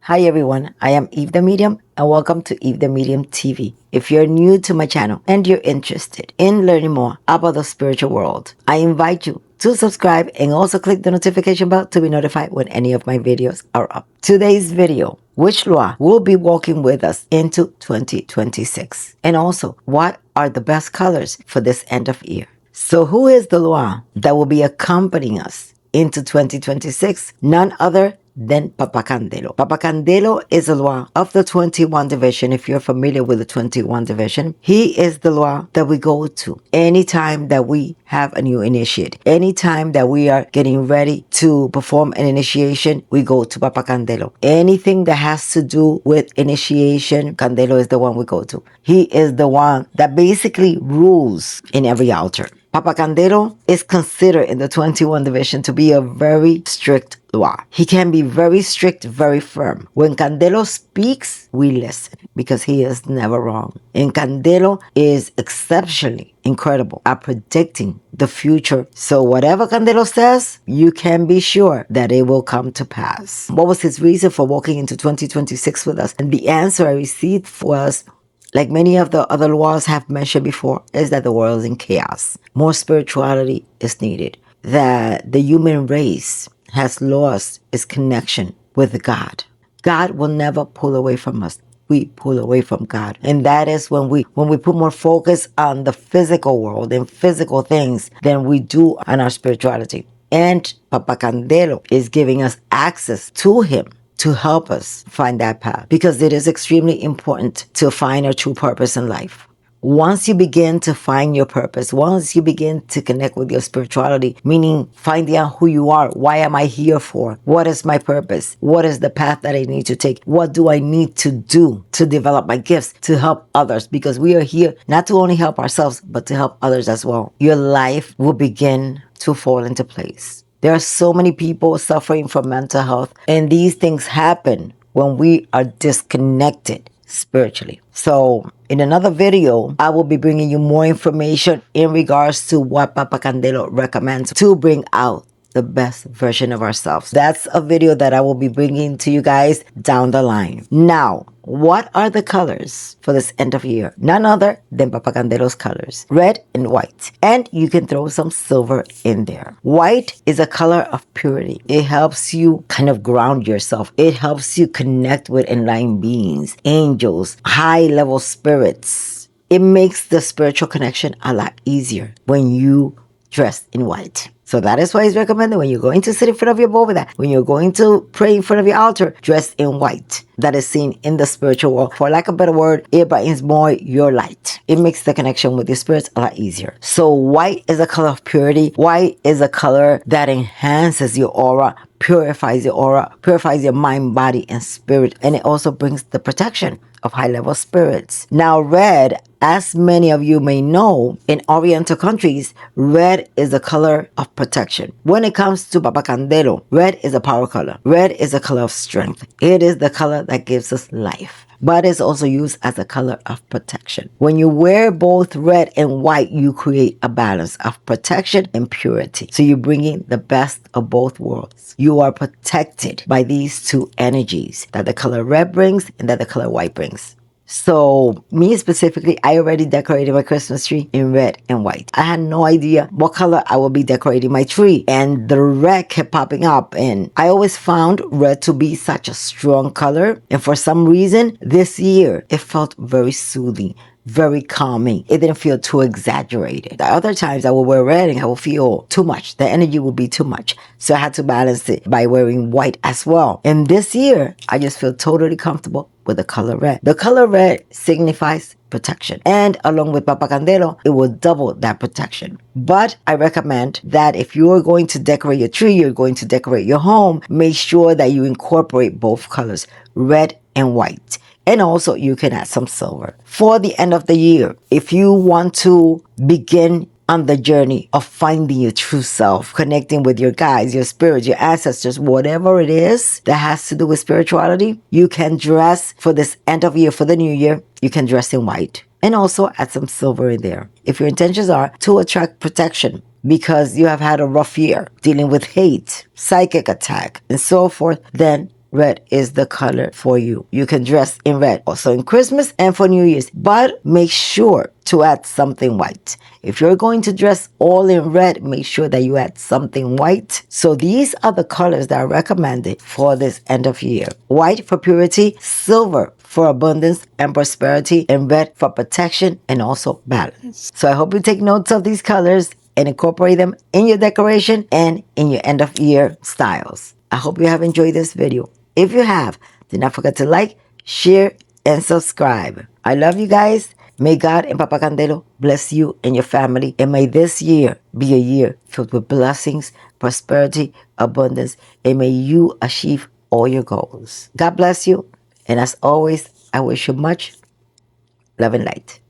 Hi everyone, I am Eve the Medium and welcome to Eve the Medium TV. If you're new to my channel and you're interested in learning more about the spiritual world, I invite you to subscribe and also click the notification bell to be notified when any of my videos are up. Today's video, which Lua will be walking with us into 2026? And also, what are the best colors for this end of year? So who is the Lua that will be accompanying us into 2026? None other than Papa Candelo. Papa Candelo is a Lua of the 21 division. If you're familiar with the 21 division, he is the Lua that we go to anytime that we have a new initiate. Anytime that we are getting ready to perform an initiation, we go to Papa Candelo. Anything that has to do with initiation, Candelo is the one we go to. He is the one that basically rules in every altar. Papa Candelo is considered in the 21 division to be a very strict Lua. He can be very strict, very firm. When Candelo speaks, we listen because he is never wrong. And Candelo is exceptionally incredible at predicting the future. So whatever Candelo says, you can be sure that it will come to pass. What was his reason for walking into 2026 with us? And the answer I received was, like many of the other laws have mentioned before, is that the world is in chaos. More spirituality is needed. That the human race has lost its connection with God. God will never pull away from us. We pull away from God. And that is when we put more focus on the physical world and physical things than we do on our spirituality. And Papa Candelo is giving us access to him to help us find that path, because it is extremely important to find our true purpose in life. Once you begin to find your purpose, once you begin to connect with your spirituality, meaning finding out who you are, why am I here for? What is my purpose? What is the path that I need to take? What do I need to do to develop my gifts, to help others? Because we are here not to only help ourselves, but to help others as well. Your life will begin to fall into place. There are so many people suffering from mental health, and these things happen when we are disconnected spiritually. So in another video, I will be bringing you more information in regards to what Papa Candelo recommends to bring out the best version of ourselves. That's a video that I will be bringing to you guys down the line. Now, what are the colors for this end of year? None other than Papa Candelo's colors, red and white. And you can throw some silver in there. White is a color of purity. It helps you kind of ground yourself. It helps you connect with enlightened beings, angels, high-level spirits. It makes the spiritual connection a lot easier when you dress in white. So that is why it's recommended when you're going to sit in front of your Boveda, when you're going to pray in front of your altar, dress in white. That is seen in the spiritual world. For lack of a better word, it brightens more your light. It makes the connection with your spirits a lot easier. So white is a color of purity. White is a color that enhances your aura, purifies your mind, body, and spirit. And it also brings the protection of high-level spirits. Now, red, as many of you may know, in Oriental countries, red is a color of protection. When it comes to Papa Candelo, red is a power color. Red is a color of strength. It is the color that gives us life, but it's also used as a color of protection. When you wear both red and white, you create a balance of protection and purity. So you're bringing the best of both worlds. You are protected by these two energies that the color red brings and that the color white brings. So me specifically, I already decorated my Christmas tree in red and white. I had no idea what color I will be decorating my tree, and the red kept popping up, and I always found red to be such a strong color, and for some reason this year it felt very soothing, very calming. It didn't feel too exaggerated. The other times I will wear red and I will feel too much. The energy will be too much. So I had to balance it by wearing white as well. And this year, I just feel totally comfortable with the color red. The color red signifies protection. And along with Papa Candelo, it will double that protection. But I recommend that if you're going to decorate your tree, you're going to decorate your home, make sure that you incorporate both colors, red and white. And also you can add some silver. For the end of the year, if you want to begin on the journey of finding your true self, connecting with your guides, your spirits, your ancestors, whatever it is that has to do with spirituality, you can dress for this end of year, for the new year, you can dress in white and also add some silver in there. If your intentions are to attract protection because you have had a rough year dealing with hate, psychic attack, and so forth, then red is the color for you. You can dress in red also in Christmas and for New Year's, but make sure to add something white. If you're going to dress all in red, make sure that you add something white. So these are the colors that are recommended for this end of year. White for purity, silver for abundance and prosperity, and red for protection and also balance. So I hope you take notes of these colors and incorporate them in your decoration and in your end of year styles. I hope you have enjoyed this video. If you have, do not forget to like, share, and subscribe. I love you guys. May God and Papa Candelo bless you and your family. And may this year be a year filled with blessings, prosperity, abundance, and may you achieve all your goals. God bless you. And as always, I wish you much love and light.